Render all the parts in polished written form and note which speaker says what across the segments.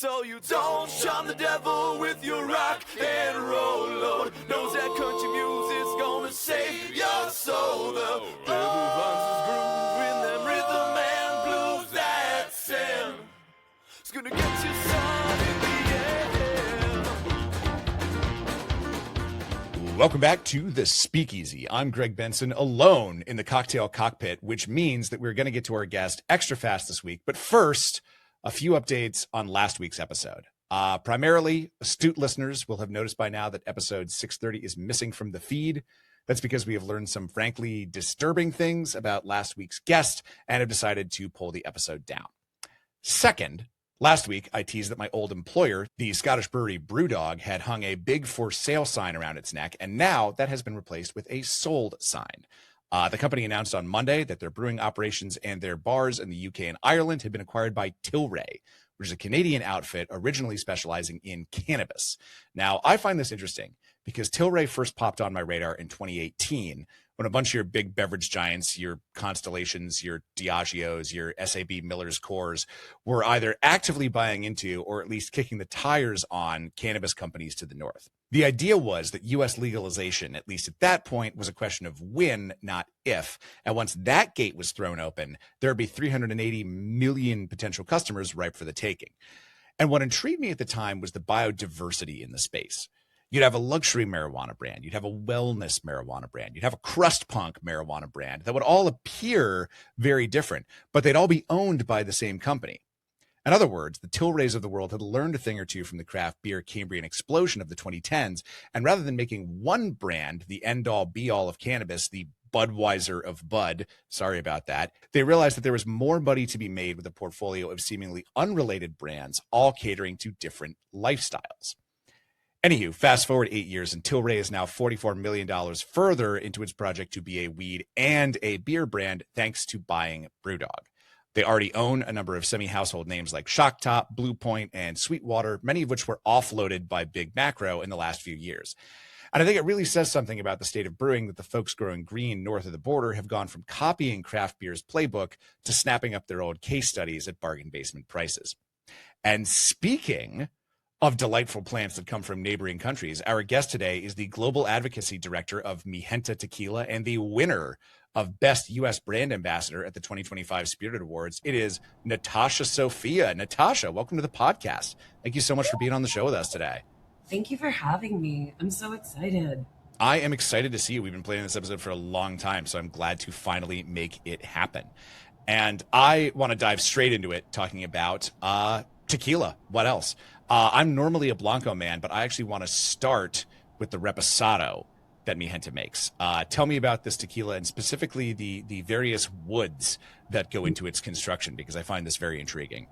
Speaker 1: So you don't shun the devil with your rock and roll load. Knows that country music's gonna save your soul. The devil finds his groove in them rhythm and blues that send. It's gonna get you sun in the end.
Speaker 2: Welcome back to The Speakeasy. I'm Greg Benson, alone in the cocktail cockpit, which means that we're going to get to our guest extra fast this week. But first, a few updates on last week's episode. Primarily, astute listeners will have noticed by now that episode 630 is missing from the feed. That's because we have learned some frankly disturbing things about last week's guest and have decided to pull the episode down. Second, last week, I teased that my old employer, the Scottish brewery BrewDog, had hung a big for sale sign around its neck, and now that has been replaced with a sold sign. The company announced on Monday that their brewing operations and their bars in the UK and Ireland had been acquired by Tilray, which is a Canadian outfit originally specializing in cannabis. Now, I find this interesting because Tilray first popped on my radar in 2018 when a bunch of your big beverage giants, your Constellations, your Diageos, your SAB Miller's Coors, were either actively buying into or at least kicking the tires on cannabis companies to the north. The idea was that U.S. legalization, at least at that point, was a question of when, not if. And once that gate was thrown open, there would be 380 million potential customers ripe for the taking. And what intrigued me at the time was the biodiversity in the space. You'd have a luxury marijuana brand. You'd have a wellness marijuana brand. You'd have a crust punk marijuana brand that would all appear very different, but they'd all be owned by the same company. In other words, the Tilrays of the world had learned a thing or two from the craft beer Cambrian explosion of the 2010s, and rather than making one brand the end-all be-all of cannabis, the Budweiser of Bud, sorry about that, they realized that there was more money to be made with a portfolio of seemingly unrelated brands, all catering to different lifestyles. Anywho, fast forward 8 years, and Tilray is now $44 million further into its project to be a weed and a beer brand, thanks to buying BrewDog. They already own a number of semi-household names like Shock Top, Blue Point, and Sweetwater, many of which were offloaded by Big Macro in the last few years. And I think it really says something about the state of brewing that the folks growing green north of the border have gone from copying craft beer's playbook to snapping up their old case studies at bargain basement prices. And speaking of delightful plants that come from neighboring countries, our guest today is the Global Advocacy Director of Mijenta Tequila and the winner of Best U.S. Brand Ambassador at the 2025 Spirit Awards. It is Natasha Sofia. Natasha, welcome to the podcast. Thank you so much for being on the show with us today.
Speaker 3: Thank you for having me. I'm so excited.
Speaker 2: I am excited to see you. We've been planning this episode for a long time, so I'm glad to finally make it happen. And I want to dive straight into it, talking about tequila. What else? I'm normally a Blanco man, but I actually want to start with the Reposado that Mijenta makes. Tell me about this tequila and specifically the various woods that go into its construction, because I find this very intriguing.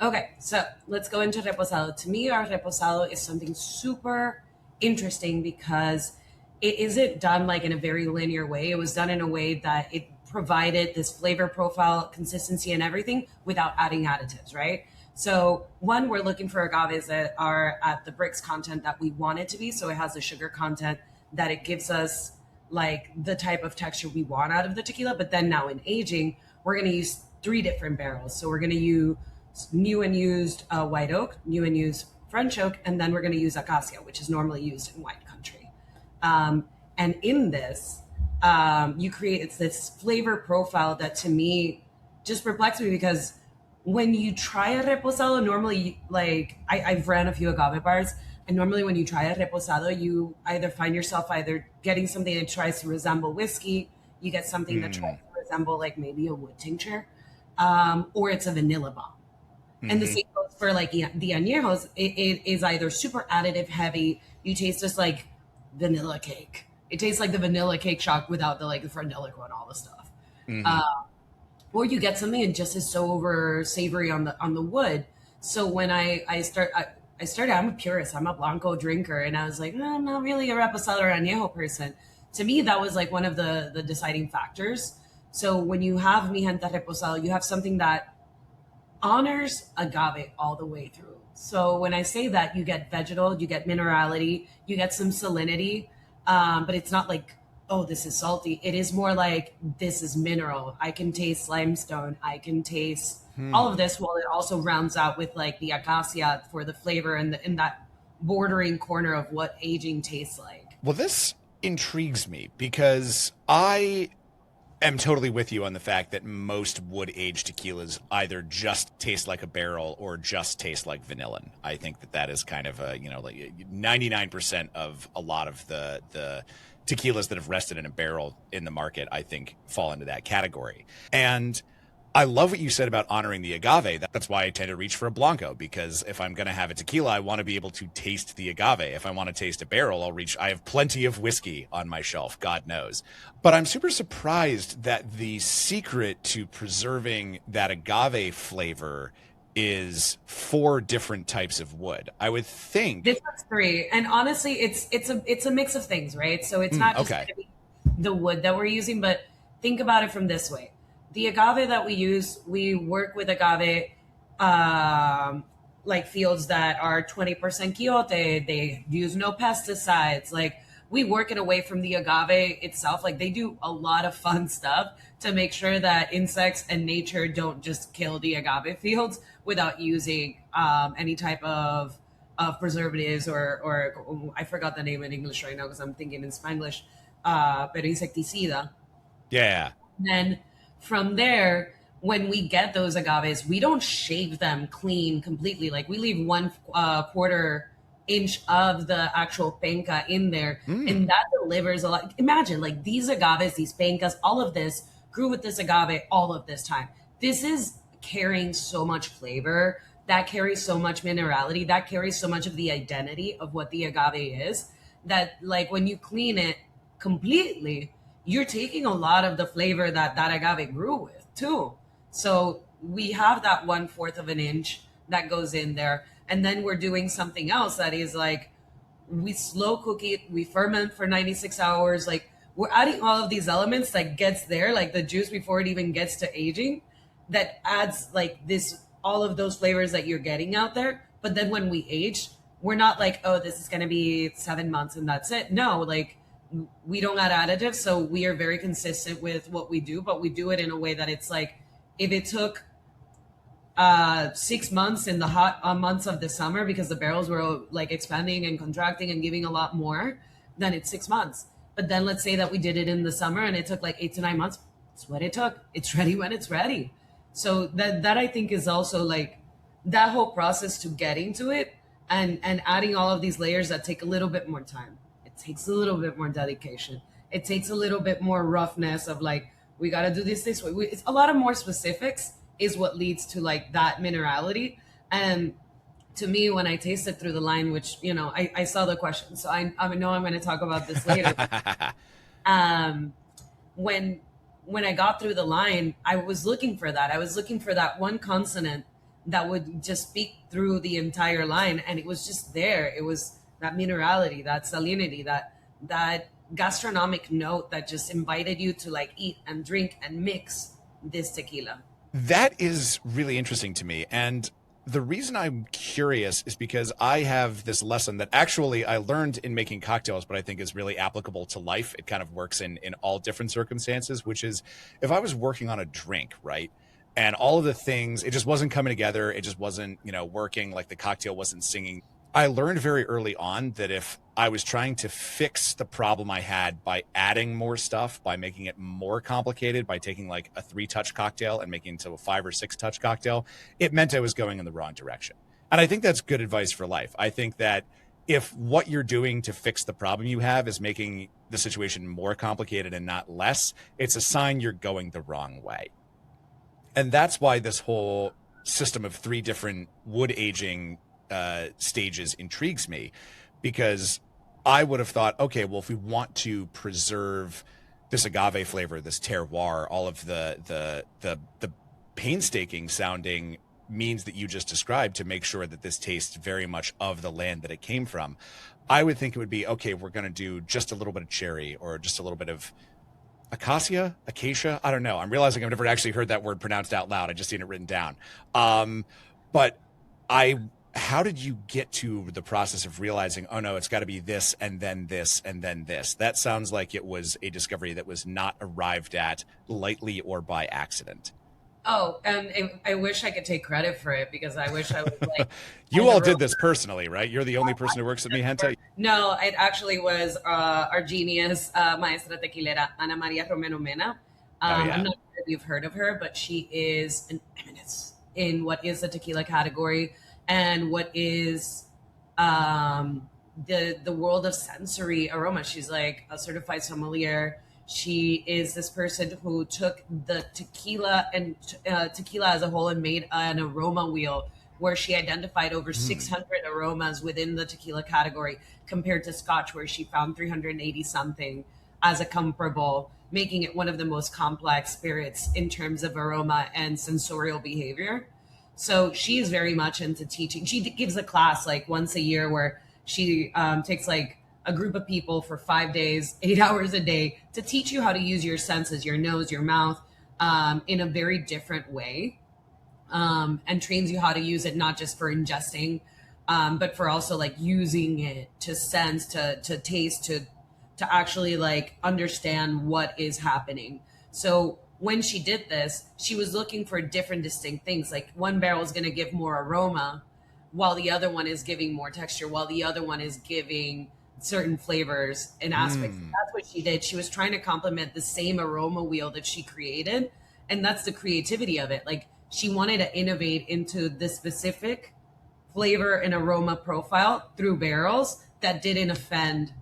Speaker 3: Okay, so let's go into Reposado. To me, our Reposado is something super interesting because it isn't done like in a very linear way. It was done in a way that it provided this flavor profile, consistency, and everything without adding additives, right? So one, we're looking for agaves that are at the Brix content that we want it to be. So it has the sugar content that it gives us like the type of texture we want out of the tequila. But then now in aging, we're going to use 3 different barrels. So we're going to use new and used white oak, new and used French oak, and then we're going to use acacia, which is normally used in wine country. And in this, you create this flavor profile that to me just perplexed me, because when you try a reposado, normally, like I've ran a few agave bars, and normally when you try a reposado, you either find yourself either getting something that tries to resemble whiskey, you get something that tries to resemble like maybe a wood tincture, or it's a vanilla bomb. And the same goes for like the añejos. It is either super additive heavy. You taste just like vanilla cake. It tastes like the vanilla cake shock without the like the frangelico and all the stuff. Or you get something and just is so over savory on the wood. So when I started, I'm a purist. I'm a Blanco drinker, and I was like, I'm not really a Reposado or Añejo person. To me, that was like one of the deciding factors. So when you have Mijenta Reposado, you have something that honors agave all the way through. So when I say that, you get vegetal, you get minerality, you get some salinity, but it's not like oh, this is salty. It is more like, this is mineral. I can taste limestone. I can taste all of this, while it also rounds out with like the acacia for the flavor, and in that bordering corner of what aging tastes like.
Speaker 2: Well, this intrigues me because I am totally with you on the fact that most wood-aged tequilas either just taste like a barrel or just taste like vanillin. I think that is kind of a, like 99% of a lot of the tequilas that have rested in a barrel in the market, I think, fall into that category. And I love what you said about honoring the agave. That's why I tend to reach for a Blanco, because if I'm going to have a tequila, I want to be able to taste the agave. If I want to taste a barrel, I have plenty of whiskey on my shelf, God knows. But I'm super surprised that the secret to preserving that agave flavor is 4 different types of wood. I would think
Speaker 3: this was 3, and honestly, it's a mix of things, right? So it's not just
Speaker 2: okay.
Speaker 3: gonna be the wood that we're using, but think about it from this way. The agave that we use, we work with agave like fields that are 20% quiote. They use no pesticides. Like, we work it away from the agave itself. Like, they do a lot of fun stuff to make sure that insects and nature don't just kill the agave fields without using any type of preservatives, or I forgot the name in English right now because I'm thinking in Spanglish, pero insecticida.
Speaker 2: Yeah.
Speaker 3: Then from there, when we get those agaves, we don't shave them clean completely. Like, we leave 1/4 inch of the actual penca in there, and that delivers a lot. Imagine, like, these agaves, these pencas, all of this grew with this agave all of this time. This is carrying so much flavor, that carries so much minerality, that carries so much of the identity of what the agave is, that, like, when you clean it completely, you're taking a lot of the flavor that agave grew with too. So we have that 1/4 of an inch that goes in there. And then we're doing something else that is like, we slow cook it, we ferment for 96 hours. Like, we're adding all of these elements that gets there, like the juice before it even gets to aging, that adds like this, all of those flavors that you're getting out there. But then when we age, we're not like, oh, this is going to be 7 months and that's it. No, like, we don't add additives. So we are very consistent with what we do, but we do it in a way that it's like, if it took 6 months in the hot months of the summer, because the barrels were like expanding and contracting and giving a lot more, then it's 6 months. But then let's say that we did it in the summer and it took like 8 to 9 months. It's what it took. It's ready when it's ready. So that I think is also like that whole process to getting to it, and adding all of these layers that take a little bit more time. It takes a little bit more dedication. It takes a little bit more roughness of like, we got to do this way. It's a lot of more specifics is what leads to like that minerality. And to me, when I tasted through the line, which, I saw the question, so I know I'm going to talk about this later. When I got through the line, I was looking for that. I was looking for that one consonant that would just speak through the entire line. And it was just there. It was that minerality, that salinity, that gastronomic note that just invited you to like eat and drink and mix this tequila.
Speaker 2: That is really interesting to me. And the reason I'm curious is because I have this lesson that actually I learned in making cocktails, but I think is really applicable to life. It kind of works in all different circumstances, which is if I was working on a drink, right? And all of the things, it just wasn't coming together. It just wasn't, working, like the cocktail wasn't singing. I learned very early on that if I was trying to fix the problem I had by adding more stuff, by making it more complicated, by taking like a 3-touch cocktail and making it into a 5 or 6-touch cocktail, it meant I was going in the wrong direction. And I think that's good advice for life. I think that if what you're doing to fix the problem you have is making the situation more complicated and not less, it's a sign you're going the wrong way. And that's why this whole system of 3 different wood aging stages intrigues me, because I would have thought, okay, well, if we want to preserve this agave flavor, this terroir, all of the painstaking sounding means that you just described to make sure that this tastes very much of the land that it came from, I would think it would be, okay, we're going to do just a little bit of cherry or just a little bit of acacia. I don't know. I'm realizing I've never actually heard that word pronounced out loud. I just seen it written down. But I how did you get to the process of realizing, oh no, it's got to be this and then this and then this? That sounds like it was a discovery that was not arrived at lightly or by accident.
Speaker 3: Oh, and I wish I could take credit for it because I wish I was like
Speaker 2: You
Speaker 3: in the
Speaker 2: all
Speaker 3: room.
Speaker 2: did this personally, right? You're the only person who works at Mijenta.
Speaker 3: No, it actually was our genius maestra tequilera, Ana Maria Romero Mena.
Speaker 2: Oh
Speaker 3: I'm
Speaker 2: yeah.
Speaker 3: not sure if you've heard of her, but she is an eminence in what is the tequila category and what is the world of sensory aroma. She's like a certified sommelier. She is this person who took the tequila and tequila as a whole and made an aroma wheel where she identified over 600 aromas within the tequila category compared to Scotch, where she found 380 something as a comparable, making it one of the most complex spirits in terms of aroma and sensorial behavior. So she's very much into teaching. She gives a class like once a year where she takes like a group of people for 5 days, 8 hours a day to teach you how to use your senses, your nose, your mouth, in a very different way, and trains you how to use it not just for ingesting, but for also like using it to sense, to taste, to actually like understand what is happening. So when she did this, she was looking for different distinct things. Like one barrel is going to give more aroma, while the other one is giving more texture, while the other one is giving certain flavors and aspects. That's what she did. She was trying to complement the same aroma wheel that she created. And that's the creativity of it. Like she wanted to innovate into the specific flavor and aroma profile through barrels that didn't offend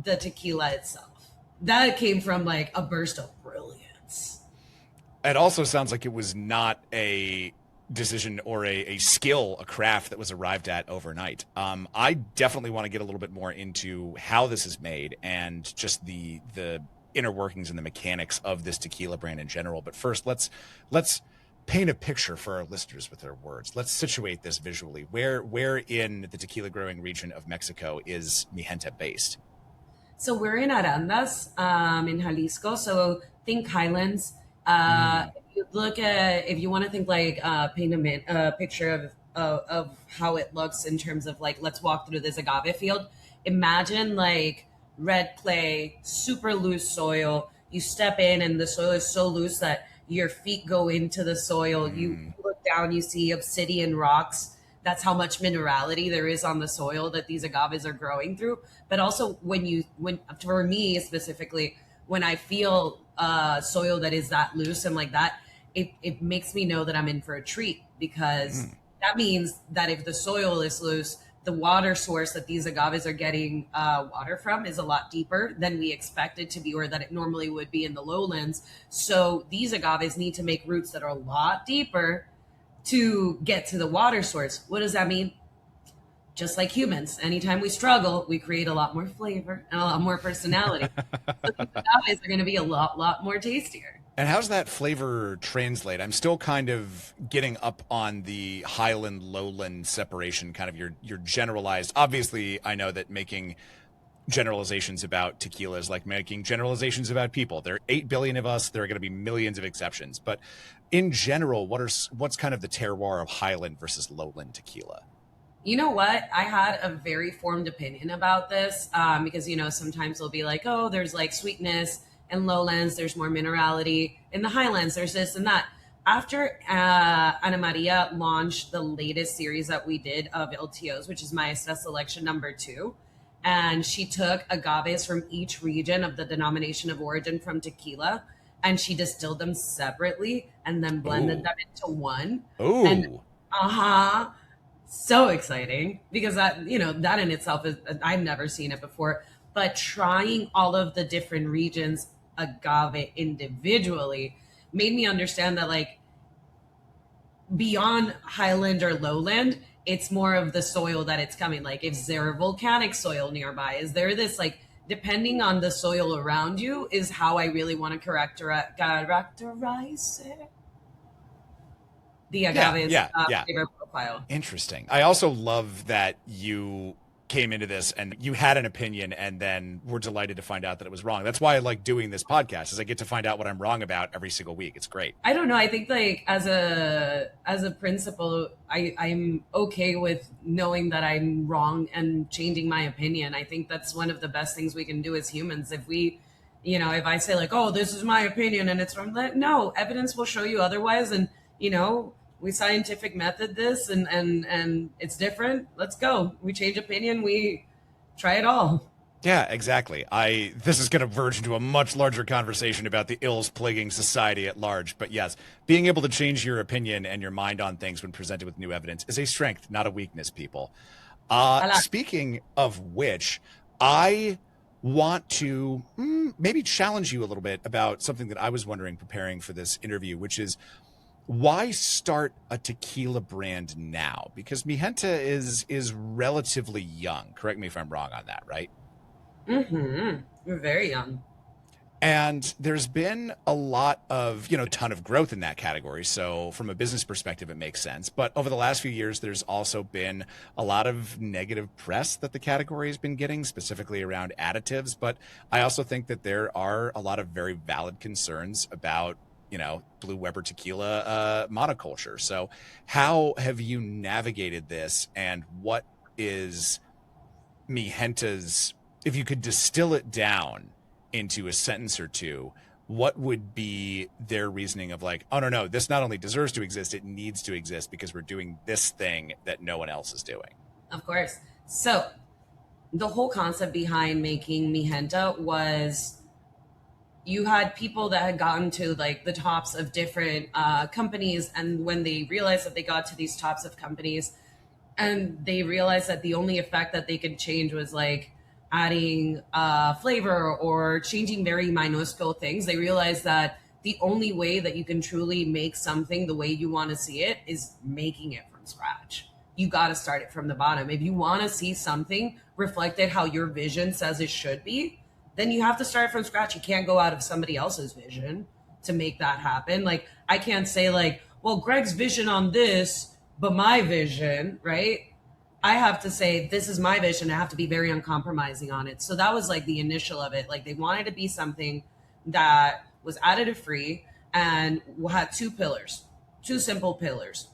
Speaker 3: the tequila itself. That came from like a burst of brilliance.
Speaker 2: It also sounds like it was not a decision or a skill, a craft that was arrived at overnight. I definitely want to get a little bit more into how this is made and just the inner workings and the mechanics of this tequila brand in general. But first, let's paint a picture for our listeners with their words. Let's situate this visually. Where in the tequila growing region of Mexico is Mijenta based?
Speaker 3: So we're in Arandas, in Jalisco. So think Highlands. If you want to think like paint a picture of how it looks in terms of like, let's walk through this agave field. Imagine like red clay, super loose soil. You step in and the soil is so loose that your feet go into the soil. You look down, you see obsidian rocks. That's how much minerality there is on the soil that these agaves are growing through. But also when for me specifically, when I feel soil that is that loose and like that, it makes me know that I'm in for a treat, because that means that if the soil is loose, the water source that these agaves are getting water from is a lot deeper than we expect it to be, or that it normally would be in the lowlands. So these agaves need to make roots that are a lot deeper to get to the water source. What does that mean? Just like humans, anytime we struggle, we create a lot more flavor and a lot more personality. So these agaves are going to be a lot more tastier.
Speaker 2: And how's that flavor translate? I'm still kind of getting up on the highland lowland separation, kind of your generalized. Obviously, I know that making generalizations about tequila is like making generalizations about people. There are 8 billion of us. There are going to be millions of exceptions. But in general, what's kind of the terroir of highland versus lowland tequila?
Speaker 3: You know what? I had a very formed opinion about this, because, sometimes they'll be like, oh, there's like sweetness in lowlands, there's more minerality. In the highlands, there's this and that. After Ana Maria launched the latest series that we did of LTOs, which is Maestra Selection #2, and she took agaves from each region of the denomination of origin from tequila, and she distilled them separately and then blended them into one.
Speaker 2: Oh,
Speaker 3: And so exciting, because that in itself is, I've never seen it before. But trying all of the different regions agave individually made me understand that, like, beyond highland or lowland, it's more of the soil that it's coming. Like, is there volcanic soil nearby? Is there this, like, depending on the soil around you is how I really want to characterize it. The agave's flavor profile.
Speaker 2: Interesting. I also love that you came into this and you had an opinion and then we're delighted to find out that it was wrong. That's why I like doing this podcast, is I get to find out what I'm wrong about every single week. It's great.
Speaker 3: I don't know. I think like as a principal, I'm okay with knowing that I'm wrong and changing my opinion. I think that's one of the best things we can do as humans. If we, if I say like, oh, this is my opinion and it's wrong, no, evidence will show you otherwise. And, we scientific method this and it's different. Let's go. We change opinion. We try it all.
Speaker 2: Yeah, exactly. This is going to verge into a much larger conversation about the ills plaguing society at large. But yes, being able to change your opinion and your mind on things when presented with new evidence is a strength, not a weakness, people. Speaking of which, I want to maybe challenge you a little bit about something that I was wondering preparing for this interview, which is, why start a tequila brand now? Because Mijenta is relatively young. Correct me if I'm wrong on that, right?
Speaker 3: Mm-hmm. You're very young.
Speaker 2: And there's been a lot of, ton of growth in that category. So from a business perspective, it makes sense. But over the last few years, there's also been a lot of negative press that the category has been getting, specifically around additives. But I also think that there are a lot of very valid concerns about Blue Weber tequila monoculture. So how have you navigated this, and what is Mijenta's, if you could distill it down into a sentence or two, what would be their reasoning of like, oh, no, this not only deserves to exist, it needs to exist because we're doing this thing that no one else is doing?
Speaker 3: Of course. So the whole concept behind making Mijenta was, you had people that had gotten to like the tops of different companies. And when they realized that they got to these tops of companies and they realized that the only effect that they could change was like adding flavor or changing very minuscule things, they realized that the only way that you can truly make something the way you want to see it is making it from scratch. You got to start it from the bottom. If you want to see something reflected how your vision says it should be, then you have to start from scratch. You can't go out of somebody else's vision to make that happen. Like, I can't say like, well, Greg's vision on this, but my vision, right? I have to say, this is my vision. I have to be very uncompromising on it. So that was like the initial of it. Like, they wanted to be something that was additive free and had two simple pillars: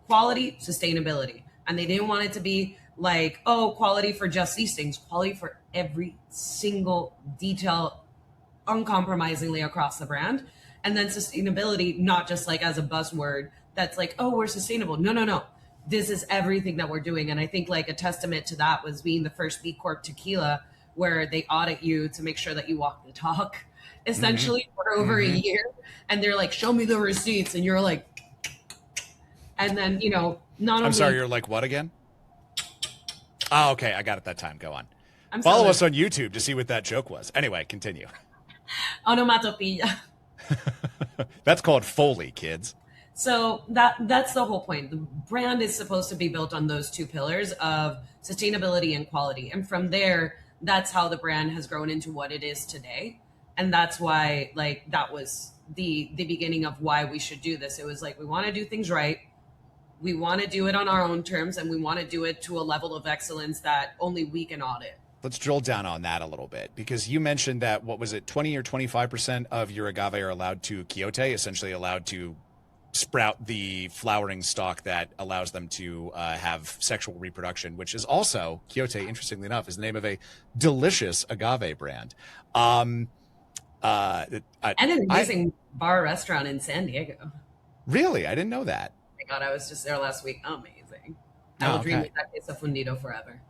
Speaker 3: quality, sustainability. And they didn't want it to be like, oh, quality for just these things, quality for every single detail, uncompromisingly across the brand. And then sustainability, not just like as a buzzword that's like, oh, we're sustainable. No. This is everything that we're doing. And I think like a testament to that was being the first B Corp tequila, where they audit you to make sure that you walk the talk, essentially, for over a year. And they're like, show me the receipts. And you're like, and then,
Speaker 2: I'm sorry, you're like, what again? Oh, okay. I got it that time. Go on. Follow us on YouTube to see what that joke was. Anyway, continue.
Speaker 3: Onomatopoeia.
Speaker 2: That's called Foley, kids.
Speaker 3: So that's the whole point. The brand is supposed to be built on those two pillars of sustainability and quality. And from there, that's how the brand has grown into what it is today. And that's why, like, that was the beginning of why we should do this. It was like, we want to do things right. We want to do it on our own terms, and we want to do it to a level of excellence that only we can audit.
Speaker 2: Let's drill down on that a little bit, because you mentioned that, what was it, 20 or 25% of your agave are allowed to quiote, essentially allowed to sprout the flowering stalk that allows them to have sexual reproduction, which is also, quiote, interestingly enough, is the name of a delicious agave brand. And
Speaker 3: an amazing bar restaurant in San Diego.
Speaker 2: Really? I didn't know that.
Speaker 3: God, I was just there last week. Amazing. I will dream of that queso fundido forever.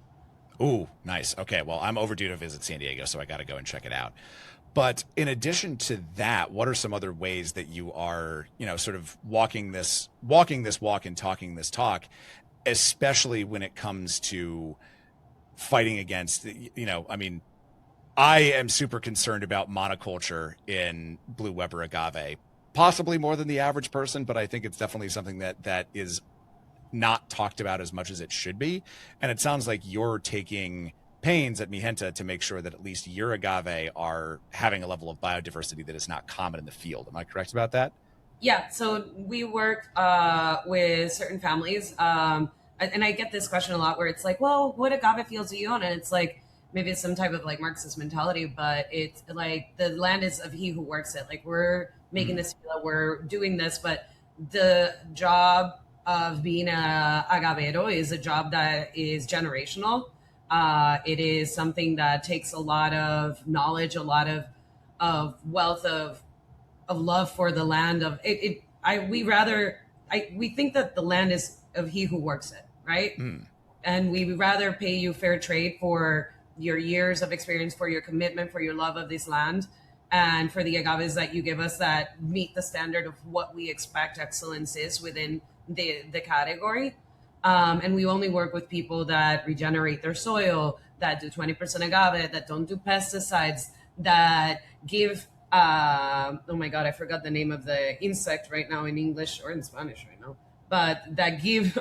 Speaker 2: Ooh, nice. Okay, well, I'm overdue to visit San Diego, so I got to go and check it out. But in addition to that, what are some other ways that you are, sort of walking this walk and talking this talk, especially when it comes to fighting against, I am super concerned about monoculture in Blue Weber agave, possibly more than the average person, but I think it's definitely something that is not talked about as much as it should be. And it sounds like you're taking pains at Mijenta to make sure that at least your agave are having a level of biodiversity that is not common in the field. Am I correct about that?
Speaker 3: Yeah. So we work with certain families. and I get this question a lot where it's like, well, what agave fields do you own? And it's like, maybe it's some type of like Marxist mentality, but it's like the land is of he who works it. Like we're making this, we're doing this, but the job of being a agavero is a job that is generational. It is something that takes a lot of knowledge, a lot of wealth of love for the land of it. We think that the land is of he who works it, right? And we would rather pay you fair trade for your years of experience, for your commitment, for your love of this land, and for the agaves that you give us that meet the standard of what we expect excellence is within the category. And we only work with people that regenerate their soil, that do 20% agave, that don't do pesticides, that give, oh my God, I forgot the name of the insect right now in English or in Spanish right now, but that give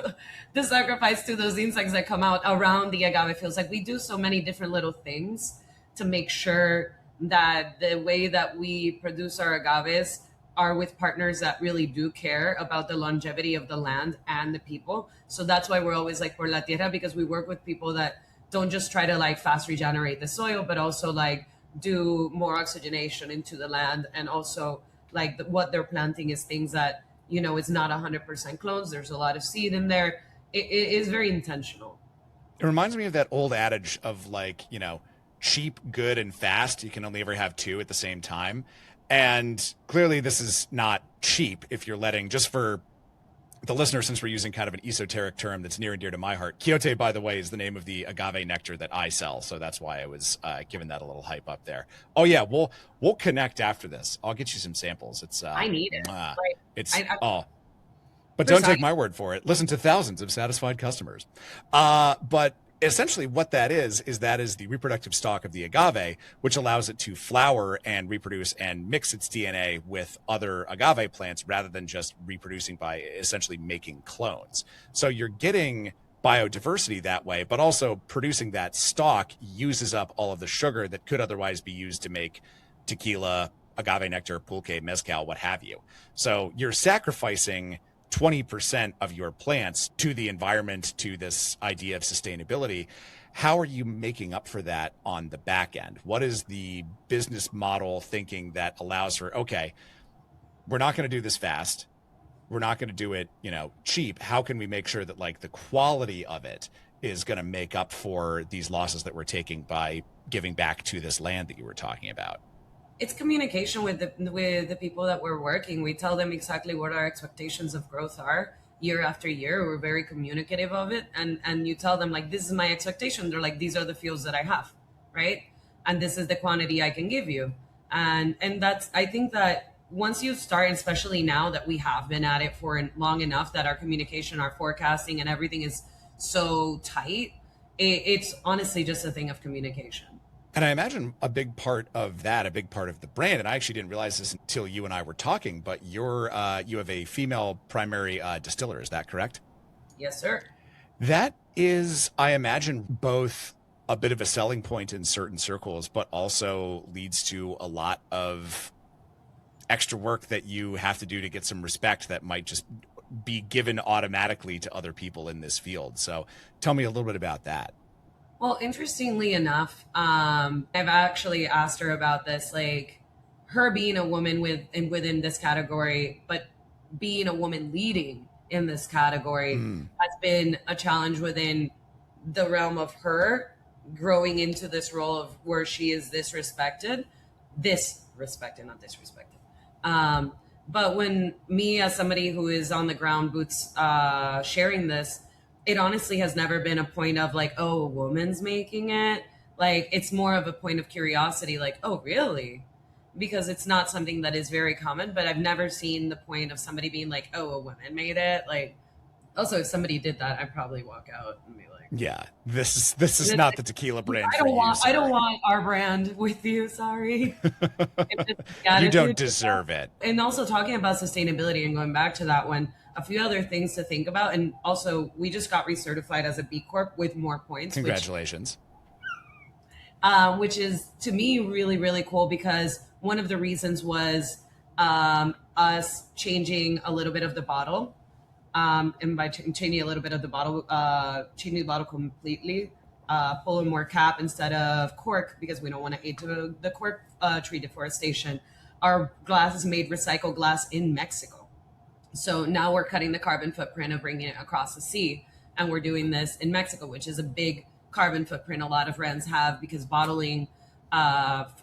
Speaker 3: the sacrifice to those insects that come out around the agave fields. Like we do so many different little things to make sure that the way that we produce our agaves are with partners that really do care about the longevity of the land and the people. So that's why we're always like por la tierra, because we work with people that don't just try to like fast regenerate the soil, but also like do more oxygenation into the land. And also like what they're planting is things that, you know, it's not 100% clones. There's a lot of seed in there. It is very intentional.
Speaker 2: It reminds me of that old adage of like, you know, cheap, good, and fast. You can only ever have two at the same time. And clearly this is not cheap if you're letting, just for the listener, since we're using kind of an esoteric term that's near and dear to my heart. Quiote, by the way, is the name of the agave nectar that I sell. So that's why I was giving that a little hype up there. Oh yeah, we'll connect after this. I'll get you some samples. It's
Speaker 3: I need it.
Speaker 2: But don't take my word for it. Listen to thousands of satisfied customers. But essentially what that is the reproductive stalk of the agave, which allows it to flower and reproduce and mix its DNA with other agave plants rather than just reproducing by essentially making clones. So you're getting biodiversity that way, but also producing that stalk uses up all of the sugar that could otherwise be used to make tequila, agave nectar, pulque, mezcal, what have you. So you're sacrificing 20% of your plants to the environment, to this idea of sustainability. How are you making up for that on the back end? What is the business model thinking that allows for, okay, we're not going to do this fast. We're not going to do it, you know, cheap. How can we make sure that like the quality of it is going to make up for these losses that we're taking by giving back to this land that you were talking about?
Speaker 3: It's communication with the people that we're working. We tell them exactly what our expectations of growth are year after year. We're very communicative of it, and you tell them like, this is my expectation. They're like, these are the fields that I have, right? And this is the quantity I can give you. And that's, I think that once you start, especially now that we have been at it for long enough that our communication, our forecasting, and everything is so tight, it's honestly just a thing of communication.
Speaker 2: And I imagine a big part of that, a big part of the brand, and I actually didn't realize this until you and I were talking, but you have a female primary distiller. Is that correct?
Speaker 3: Yes, sir.
Speaker 2: That is, I imagine, both a bit of a selling point in certain circles, but also leads to a lot of extra work that you have to do to get some respect that might just be given automatically to other people in this field. So tell me a little bit about that.
Speaker 3: Well, interestingly enough, I've actually asked her about this, like her being a woman within this category, but being a woman leading in this category has been a challenge within the realm of her growing into this role of where she is disrespected, not disrespected. But when me as somebody who is on the ground boots sharing this, it honestly has never been a point of like, oh, a woman's making it. Like, it's more of a point of curiosity, like, oh, really? Because it's not something that is very common, but I've never seen the point of somebody being like, oh, a woman made it. Like, also, if somebody did that, I'd probably walk out and be like,
Speaker 2: yeah, this is not the tequila brand.
Speaker 3: I don't want our brand with you. Sorry.
Speaker 2: You don't deserve it.
Speaker 3: And also talking about sustainability and going back to that one, a few other things to think about. And also, we just got recertified as a B Corp with more points.
Speaker 2: Congratulations.
Speaker 3: Which is, to me, really, really cool, because one of the reasons was us changing a little bit of the bottle. And by changing a little bit of the bottle, changing the bottle completely, pulling more cap instead of cork because we don't want to aid to the cork tree deforestation. Our glass is made recycled glass in Mexico. So now we're cutting the carbon footprint of bringing it across the sea. And we're doing this in Mexico, which is a big carbon footprint a lot of brands have because bottling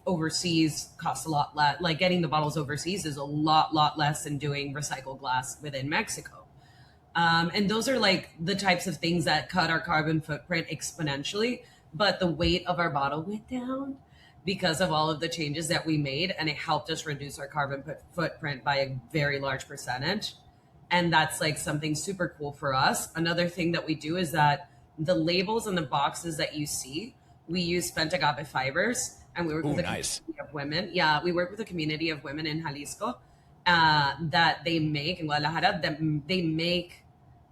Speaker 3: overseas costs a lot less. Like getting the bottles overseas is a lot less than doing recycled glass within Mexico. And those are like the types of things that cut our carbon footprint exponentially. But the weight of our bottle went down because of all of the changes that we made. And it helped us reduce our carbon footprint by a very large percentage. And that's like something super cool for us. Another thing that we do is that the labels and the boxes that you see, we use spent agave fibers. And we work with a community of women. Yeah, we work with a community of women in Jalisco that they make in Guadalajara. They make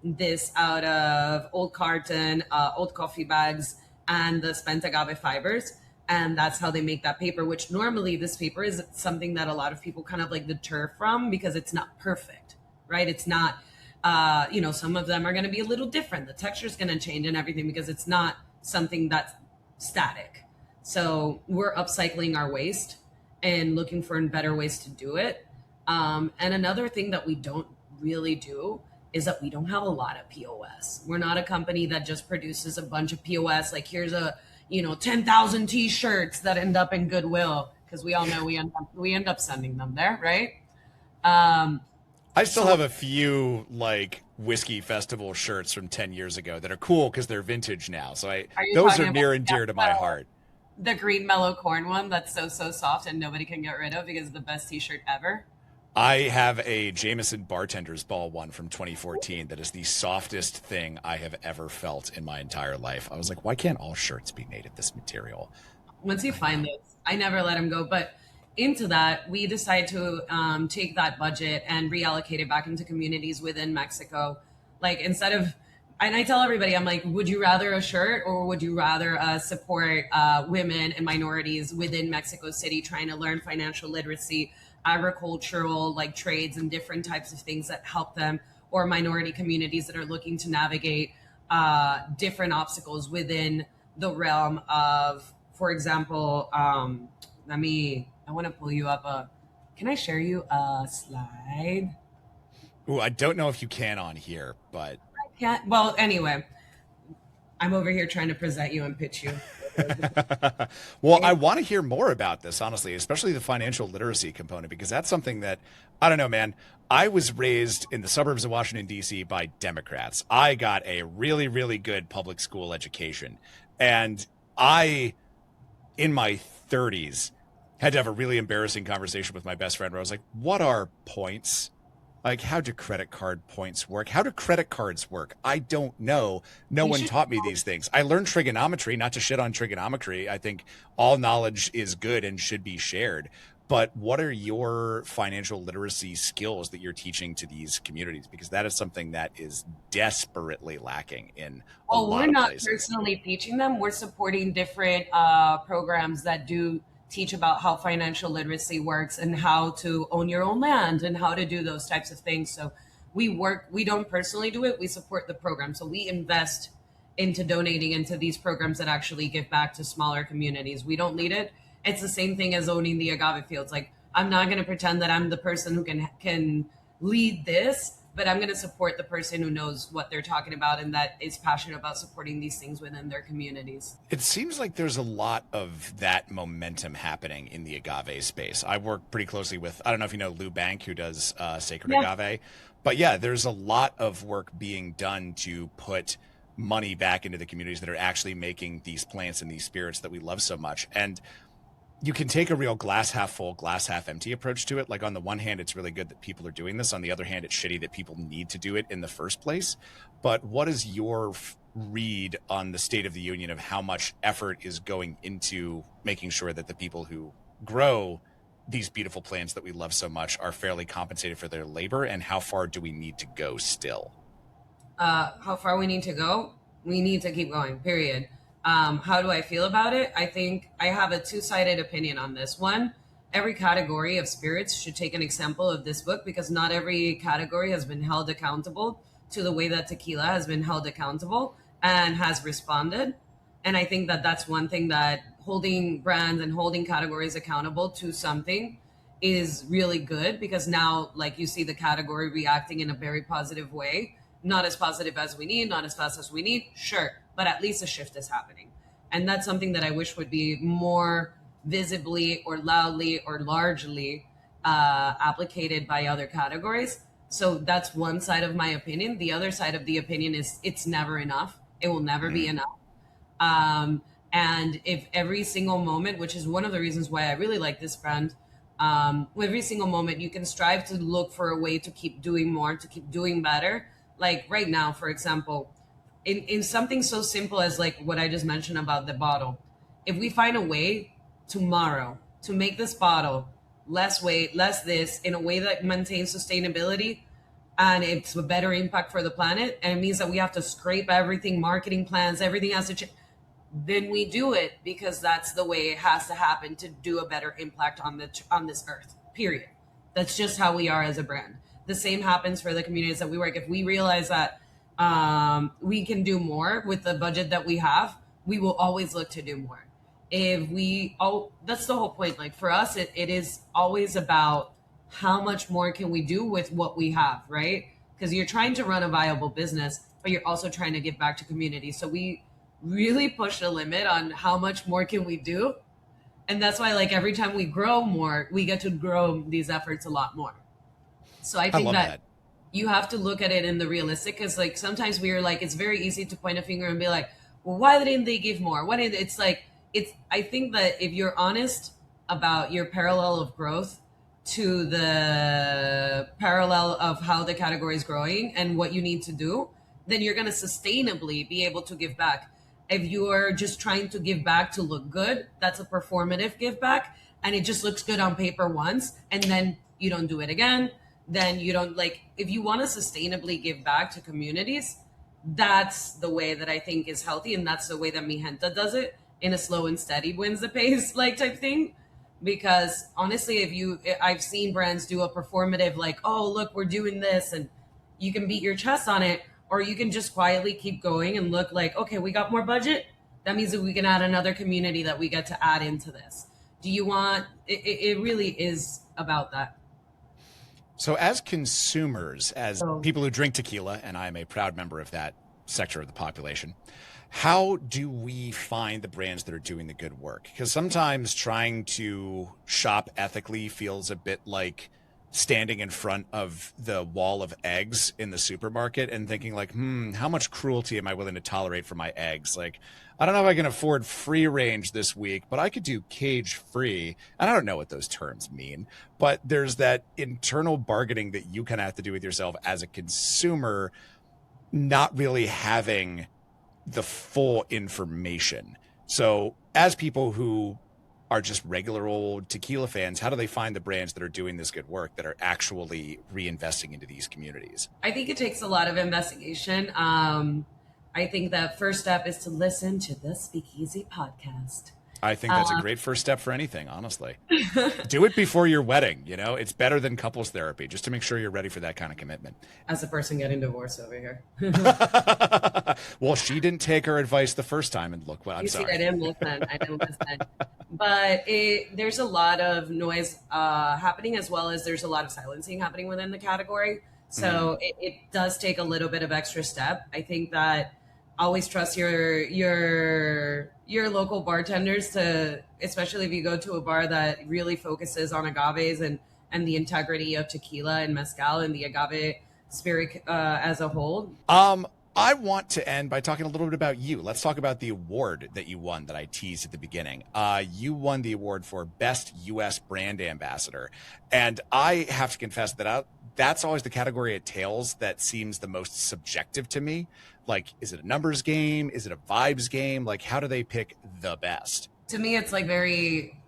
Speaker 3: this out of old carton, old coffee bags, and the spent agave fibers. And that's how they make that paper, which normally this paper is something that a lot of people kind of like deter from because it's not perfect, right? It's not, some of them are going to be a little different. The texture is going to change and everything because it's not something that's static. So we're upcycling our waste and looking for better ways to do it. And another thing that we don't really do is that we don't have a lot of POS. We're not a company that just produces a bunch of POS. Like here's 10,000 t-shirts that end up in Goodwill because we all know we end up sending them there, right?
Speaker 2: I still have a few like whiskey festival shirts from 10 years ago that are cool because they're vintage now. So those are near and dear to my heart.
Speaker 3: The green mellow corn one that's so soft and nobody can get rid of because it's the best t-shirt ever.
Speaker 2: I have a Jameson Bartender's Ball one from 2014 that is the softest thing I have ever felt in my entire life. I was like, why can't all shirts be made of this material?
Speaker 3: Once you find this, I never let them go. But into that, we decided to take that budget and reallocate it back into communities within Mexico. Like instead of, and I tell everybody, I'm like, would you rather a shirt or would you rather support women and minorities within Mexico City trying to learn financial literacy, agricultural like trades and different types of things that help them, or minority communities that are looking to navigate different obstacles within the realm of, for example, I want to pull you up can I share you a slide?
Speaker 2: Ooh, I don't know if you can on here, but
Speaker 3: I can't. Well, anyway, I'm over here trying to present you and pitch you.
Speaker 2: Well, I want to hear more about this, honestly, especially the financial literacy component, because that's something that, I don't know, man. I was raised in the suburbs of Washington, D.C. by Democrats. I got a really, really good public school education. And I, in my 30s, had to have a really embarrassing conversation with my best friend where I was like, what are points? Like, how do credit card points work? How do credit cards work? I don't know. No one taught me these things. I learned trigonometry, not to shit on trigonometry. I think all knowledge is good and should be shared. But what are your financial literacy skills that you're teaching to these communities? Because that is something that is desperately lacking in a lot of places.
Speaker 3: We're not personally teaching them. We're supporting different programs that do teach about how financial literacy works and how to own your own land and how to do those types of things. So we don't personally do it. We support the program. So we invest into donating into these programs that actually give back to smaller communities. We don't lead it. It's the same thing as owning the agave fields. Like, I'm not going to pretend that I'm the person who can lead this, but I'm going to support the person who knows what they're talking about and that is passionate about supporting these things within their communities.
Speaker 2: It seems like there's a lot of that momentum happening in the agave space. I work pretty closely with, I don't know if you know Lou Bank, who does Sacred Agave, but yeah, there's a lot of work being done to put money back into the communities that are actually making these plants and these spirits that we love so much. And you can take a real glass half full, glass half empty approach to it. Like, on the one hand, it's really good that people are doing this. On the other hand, it's shitty that people need to do it in the first place. But what is your read on the state of the union of how much effort is going into making sure that the people who grow these beautiful plants that we love so much are fairly compensated for their labor? And how far do we need to go still?
Speaker 3: How far we need to go? We need to keep going, period. How do I feel about it? I think I have a two-sided opinion on this. One, every category of spirits should take an example of this book because not every category has been held accountable to the way that tequila has been held accountable and has responded. And I think that that's one thing, that holding brands and holding categories accountable to something is really good, because now, like, you see the category reacting in a very positive way. Not as positive as we need, not as fast as we need, sure, but at least a shift is happening. And that's something that I wish would be more visibly or loudly or largely applicated by other categories. So that's one side of my opinion. The other side of the opinion is it's never enough. It will never be enough. And if every single moment, which is one of the reasons why I really like this brand, every single moment you can strive to look for a way to keep doing more, to keep doing better. Like right now, for example, in something so simple as like what I just mentioned about the bottle, if we find a way tomorrow to make this bottle less weight, less this, in a way that maintains sustainability, and it's a better impact for the planet, and it means that we have to scrape everything, marketing plans, everything has to change, then we do it, because that's the way it has to happen to do a better impact on this earth, period. That's just how we are as a brand. The same happens for the communities that we work. If we realize that we can do more with the budget that we have, we will always look to do more. That's the whole point. Like for us, it is always about how much more can we do with what we have, right? Because you're trying to run a viable business, but you're also trying to give back to community. So we really push the limit on how much more can we do. And that's why, like, every time we grow more, we get to grow these efforts a lot more. So I think that you have to look at it in the realistic, because like sometimes we're like, it's very easy to point a finger and be like, well, why didn't they give more? I think that if you're honest about your parallel of growth to the parallel of how the category is growing and what you need to do, then you're going to sustainably be able to give back. If you are just trying to give back to look good, that's a performative give back, and it just looks good on paper once, and then you don't do it again. Then you don't, like, if you want to sustainably give back to communities, that's the way that I think is healthy, and that's the way that Mijenta does it, in a slow and steady wins the pace like type thing. Because honestly, I've seen brands do a performative, like, oh, look, we're doing this, and you can beat your chest on it, or you can just quietly keep going and look like, okay, we got more budget. That means that we can add another community that we get to add into this. It really is about that.
Speaker 2: So as consumers, as people who drink tequila, and I'm a proud member of that sector of the population, how do we find the brands that are doing the good work? Because sometimes trying to shop ethically feels a bit like standing in front of the wall of eggs in the supermarket and thinking like, how much cruelty am I willing to tolerate for my eggs? Like, I don't know if I can afford free range this week, but I could do cage free. And I don't know what those terms mean, but there's that internal bargaining that you kind of have to do with yourself as a consumer, not really having the full information. So as people who are just regular old tequila fans, how do they find the brands that are doing this good work, that are actually reinvesting into these communities?
Speaker 3: I think it takes a lot of investigation. I think that first step is to listen to the Speakeasy podcast.
Speaker 2: I think that's a great first step for anything, honestly. Do it before your wedding. You know, it's better than couples therapy, just to make sure you're ready for that kind of commitment.
Speaker 3: As a person getting divorced over here.
Speaker 2: Well, she didn't take her advice the first time, and look, well, I'm sorry.
Speaker 3: I didn't listen. But there's a lot of noise happening, as well as there's a lot of silencing happening within the category. So it does take a little bit of extra step. I think that always trust your local bartenders, to, especially if you go to a bar that really focuses on agaves and the integrity of tequila and mezcal and the agave spirit as a whole.
Speaker 2: I want to end by talking a little bit about you. Let's talk about the award that you won that I teased at the beginning. You won the award for Best U.S. Brand Ambassador. And I have to confess that that's always the category at Tails that seems the most subjective to me. Like, is it a numbers game? Is it a vibes game? Like, how do they pick the best?
Speaker 3: To me, it's like very,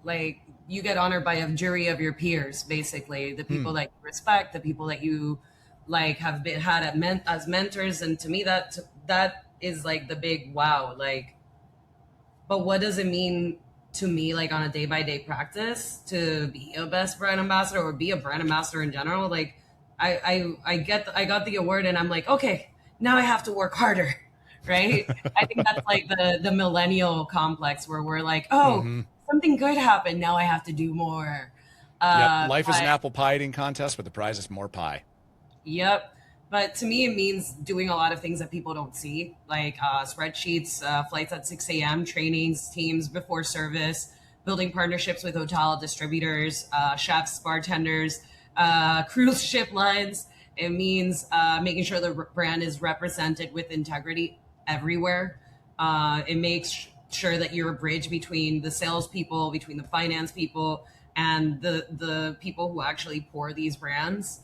Speaker 3: like, you get honored by a jury of your peers, basically. The people that you respect, the people that you, like, have had as mentors. And to me, that is, like, the big wow. Like, but what does it mean to me, like, on a day-by-day practice to be a best brand ambassador or be a brand ambassador in general? Like, I got the award and I'm like, okay, now I have to work harder. Right. I think that's like the millennial complex where we're like, oh, something good happened. Now I have to do more.
Speaker 2: Yep. Life is an
Speaker 3: But
Speaker 2: apple pie eating contest, but the prize is more pie.
Speaker 3: yep. But to me, it means doing a lot of things that people don't see, like spreadsheets, flights at 6 a.m., trainings, teams before service, building partnerships with hotel distributors, chefs, bartenders, cruise ship lines. It means making sure the brand is represented with integrity everywhere. It makes sure that you're a bridge between the salespeople, between the finance people, and the people who actually pour these brands.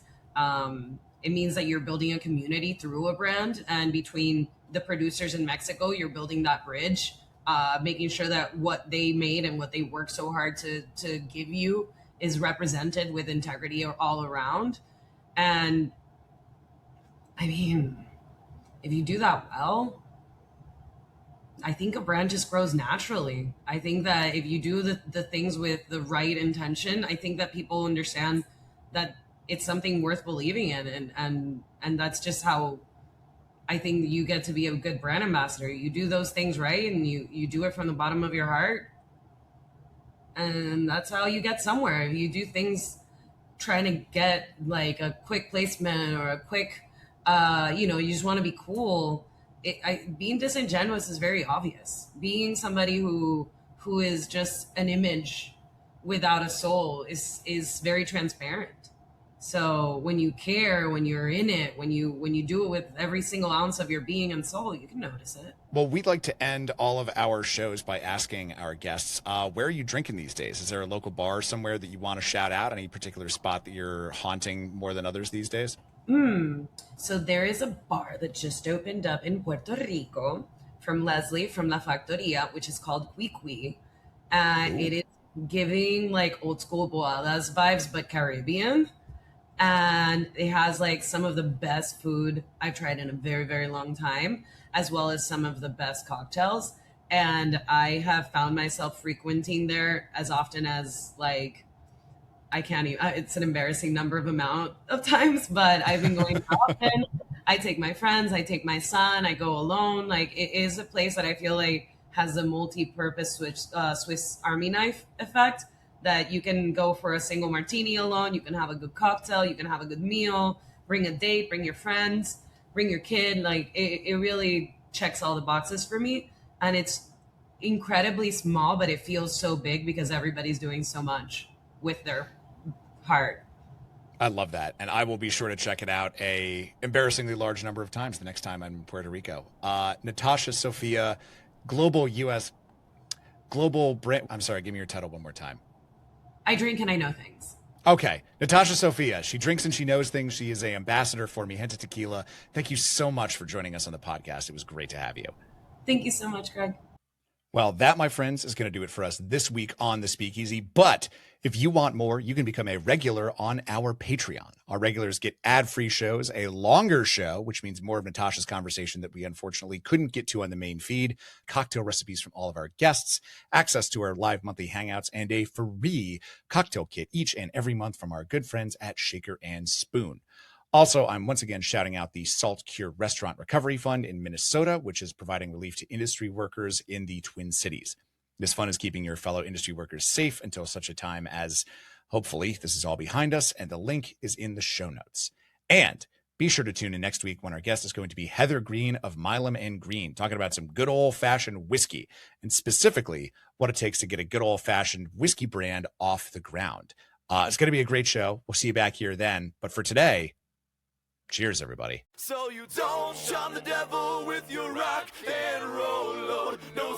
Speaker 3: It means that you're building a community through a brand, and between the producers in Mexico, you're building that bridge, making sure that what they made and what they worked so hard to give you is represented with integrity all around. And I mean, if you do that well, I think a brand just grows naturally. I think that if you do the things with the right intention, I think that people understand that it's something worth believing in, and that's just how I think you get to be a good brand ambassador. You do those things right, and you do it from the bottom of your heart, and that's how you get somewhere. If you do things trying to get like a quick placement or a quick you just want to be cool, being disingenuous is very obvious. Being somebody who is just an image without a soul is very transparent. So when you care, when you're in it, when you do it with every single ounce of your being and soul, you can notice it.
Speaker 2: Well, we'd like to end all of our shows by asking our guests, where are you drinking these days? Is there a local bar somewhere that you want to shout out? Any particular spot that you're haunting more than others these days?
Speaker 3: So there is a bar that just opened up in Puerto Rico from Leslie from La Factoria, which is called Quiqui. It is giving like old school boadas vibes, but Caribbean. And it has like some of the best food I've tried in a very, very long time, as well as some of the best cocktails. And I have found myself frequenting there as often as like I can't even, it's an embarrassing amount of times, but I've been going often. I take my friends, I take my son, I go alone. Like it is a place that I feel like has a multi-purpose Swiss Army knife effect, that you can go for a single martini alone. You can have a good cocktail. You can have a good meal, bring a date, bring your friends, bring your kid. Like it really checks all the boxes for me. And it's incredibly small, but it feels so big because everybody's doing so much with their heart.
Speaker 2: I love that. And I will be sure to check it out a embarrassingly large number of times the next time I'm in Puerto Rico. Natasha Sofia, Global Brand. I'm sorry, give me your title one more time.
Speaker 3: I drink and I know things.
Speaker 2: Okay. Natasha Sofia. She drinks and she knows things. She is an ambassador for Mijenta Tequila. Thank you so much for joining us on the podcast. It was great to have you.
Speaker 3: Thank you so much, Greg.
Speaker 2: Well, that, my friends, is going to do it for us this week on The Speakeasy. But if you want more, you can become a regular on our Patreon. Our regulars get ad-free shows, a longer show, which means more of Natasha's conversation that we unfortunately couldn't get to on the main feed, cocktail recipes from all of our guests, access to our live monthly hangouts, and a free cocktail kit each and every month from our good friends at Shaker and Spoon. Also, I'm once again shouting out the Salt Cure Restaurant Recovery Fund in Minnesota, which is providing relief to industry workers in the Twin Cities. This fund is keeping your fellow industry workers safe until such a time as, hopefully, this is all behind us, and the link is in the show notes. And be sure to tune in next week when our guest is going to be Heather Green of Milam and Green, talking about some good old-fashioned whiskey, and specifically what it takes to get a good old-fashioned whiskey brand off the ground. It's going to be a great show. We'll see you back here then. But for today, cheers, everybody.
Speaker 1: So you don't shun the devil with your rock and roll load. No